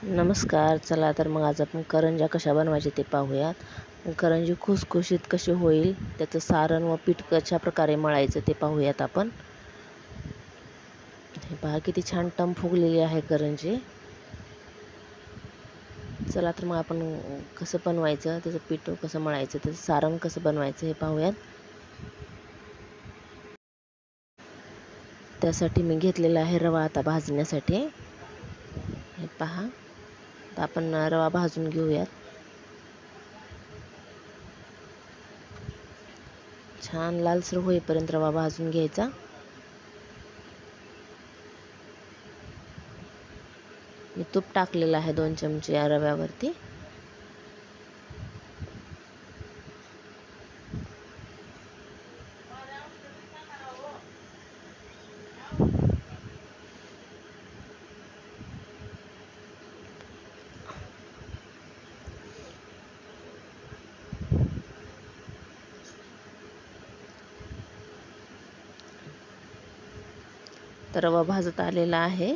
नमस्कार. चला तर मग आज आपण करंज्या कशा बनवायचे ते पाहूयात. करंजी खुसखुशीत कशी होईल त्याचं सारण व पीठ कशा प्रकारे मळायचं ते पाहूयात आपण. हे पहा किती छान टम फुगलेली आहे करंजी. चला तर मग आपण कसं बनवायचं, त्याचं पीठ कसं मळायचं, त्याचं सारण कसं बनवायचं हे पाहूयात. त्यासाठी मी घेतलेला आहे रवा आता भाजण्यासाठी. हे पहा, तर आपण रवा भाजून घेऊयात. छान लालसर होईपर्यंत रवा भाजून घ्यायचा. मी तूप टाकलेलं आहे 2 चमचे या रव्यावरती. तर रवा भाजत आलेला आहे.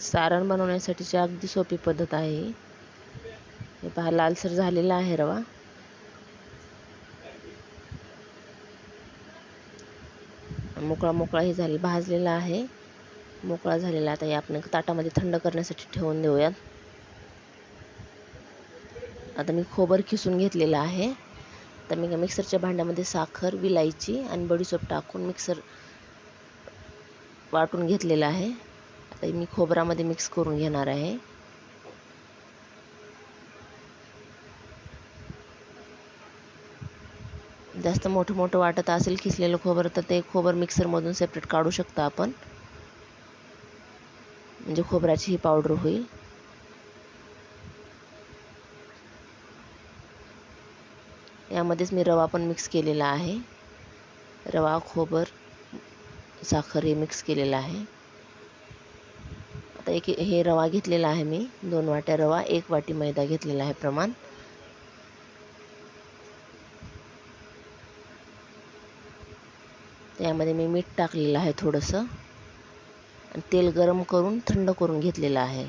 सारण बनवण्यासाठीची अगदी सोपी पद्धत आहे. हे पहा, लालसर झालेला आहे रवा. मोकळा ही झाली, भाजलेला आहे, मोकळा झालेला. आता हे आपण ताटामध्ये थंड करण्यासाठी ठेवून देऊयात. आता मी खोबर खिसून घेतलेलं आहे. तर मी मिक्सरच्या भांड्यामध्ये साखर, विलायची आणि बडीशेप टाकून मिक्सर वाटून घेतलेलं आहे. आता मी खोबरामध्ये मिक्स करून घेणार आहे. जास्त मोठं वाटत असेल किसलेलं खोबर तर ते खोबर मिक्सरमधून सेपरेट काढू शकता आपण, म्हणजे खोबऱ्याची ही पावडर होईल. यामध्येच मी रवा पण मिक्स केलेला आहे. रवा, खोबर, साखर हे मिक्स केलेलं आहे. आता हे रवा घेतलेला आहे मी 2 वाट्या रवा, 1 वाटी मैदा घेतलेला आहे प्रमाण. त्यामध्ये मी मीठ टाकलेलं आहे थोडंसं, आणि तेल गरम करून थंड करून घेतलेलं आहे.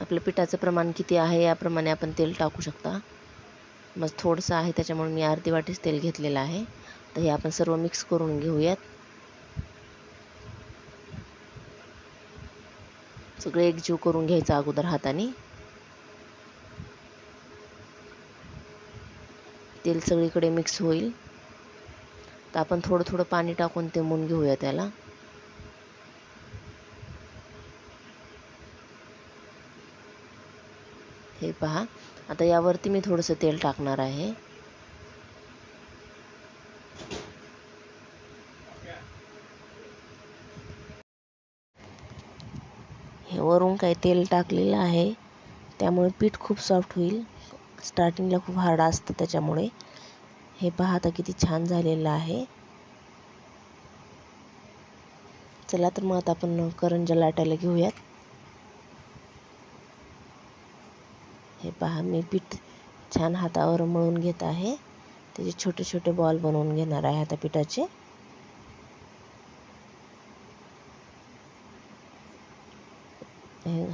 आपल्या पिठाचं प्रमाण किती आहे याप्रमाणे आपण तेल टाकू शकता. मग थोडंसं आहे त्याच्यामुळे मी अर्धी वाटीच तेल घेतलेलं आहे. तर हे आपण सर्व मिक्स करून घेऊयात. सगळे एकजीव करून घ्यायचं अगोदर हाताने. तेल सगळीकडे मिक्स होईल. तर आपण थोडं पाणी टाकून ते मळून घेऊया त्याला. हे पहा, आता यावरती मी थोडंसं तेल टाकणार आहे. हे वरून काही तेल टाकलेलं आहे, त्यामुळे पीठ खूप सॉफ्ट होईल. स्टार्टिंगला खूप हार्ड असतं त्याच्यामुळे. हे पहा आता किती छान झालेलं आहे. चला तर मग आता आपण करंज्या लाटायला घेऊयात. हे पहा, मी पीठ छान हातावर मळून घेत आहे. त्याचे छोटे छोटे बॉल बनवून घेणार आहे आता पिठाचे.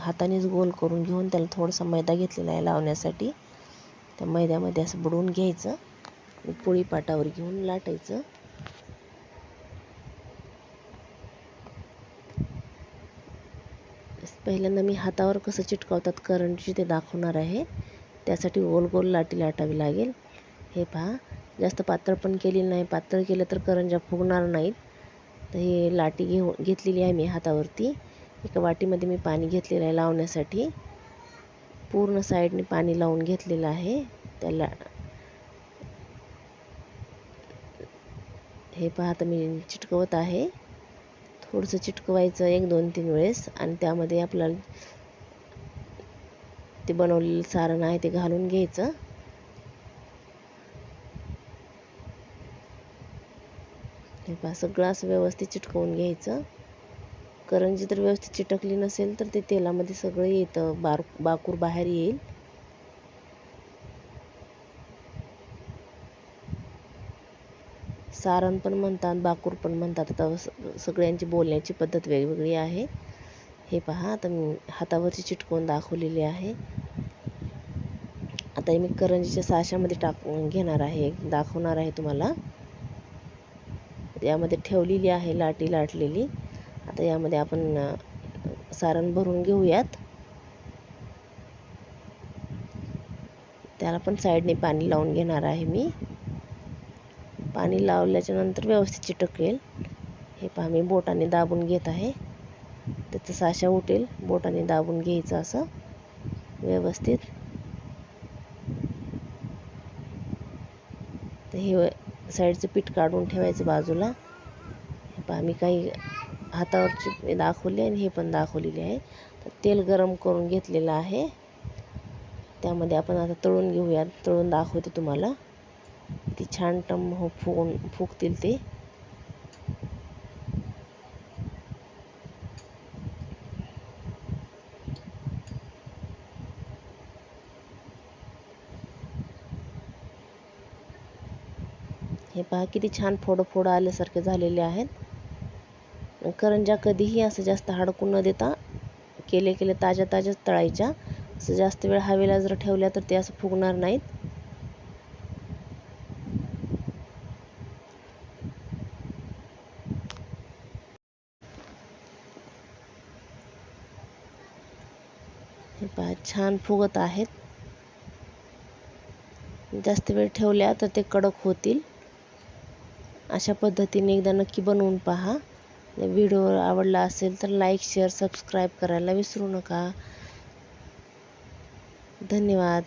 हातानेच गोल करून घेऊन त्याला थोडासा मैदा घेतलेला आहे लावण्यासाठी. त्या मैद्यामध्ये असं बुडवून घ्यायचं आणि पोळी पाटावर घेऊन लाटायचं. पहिल्यांदा मी हातावर कसं चिटकावतात करंजी ते दाखवणार आहे. त्यासाठी गोल गोल लाटी लाटावी लागेल. हे पहा, जास्त पातळ पण केली नाही, पातळ केलं तर करंज्या फुगणार नाहीत. तर हे लाटी घेतलेली आहे मी हातावरती. एका वाटीमध्ये मी पाणी घेतलेलं आहे लावण्यासाठी. पूर्ण साईडने पाणी लावून घेतलेलं आहे त्याला. हे पहा, आता मी चिटकवत आहे. थोडंसं चिटकवायचं 1, 2, 3 वेळेस, आणि त्यामध्ये आपल्याला ते बनवलेलं सारण आहे ते घालून घ्यायचं. हे हे पहा सगळं असं व्यवस्थित चिटकवून घ्यायचं. करंजी जर व्यवस्थित चिटकली नसेल तर ते तेलामध्ये सगळं येतं, बाकूर बाहेर येईल. सारण पण म्हणतात, बाकूर पण म्हणतात. आता सगळ्यांची बोलण्याची पद्धत वेगवेगळी आहे. हे पहा आता मी हातावरची चिटकवून दाखवलेली आहे. आता मी करंजीच्या साच्यामध्ये टाकून घेणार आहे, दाखवणार आहे तुम्हाला. यामध्ये ठेवलेली आहे लाटी लाटलेली. आता यामध्ये आपण सारण भरून घेऊयात. त्याला पण साईडने पाणी लावून घेणार आहे मी. पाणी लावल्याच्या नंतर व्यवस्थित चिटकेल. हे पहा मी बोटाने दाबून घेत आहे. त्याचा साचा उठेल. बोटाने दाबून घ्यायचं असं व्यवस्थित. तर हे साईडचं पीठ काढून ठेवायचं बाजूला. हे पहा मी काही हातावरची दाखवली आणि हे पण दाखवलेले आहे. तर तेल गरम करून घेतलेलं आहे. त्यामध्ये आपण आता तळून घेऊयात. तळून दाखवते तुम्हाला किती छान फुगतील ते. हे पहा किती छान फोडं आल्यासारखे झालेले आहेत. करंज्या कधीही असं जास्त हडकून न देता केले ताज्याच तळायच्या. असं जास्त वेळ हवेला जर ठेवल्या तर ते असं फुगणार नाहीत. हे पहा छान फुगत आहेत. जास्त वेळ ठेवल्या तर ते कडक होतील. अशा पद्धतीने एकदा नक्की बनवून पहा. व्हिडिओ आवडला असेल तर लाईक, शेअर, सबस्क्राईब करायला विसरू नका. धन्यवाद.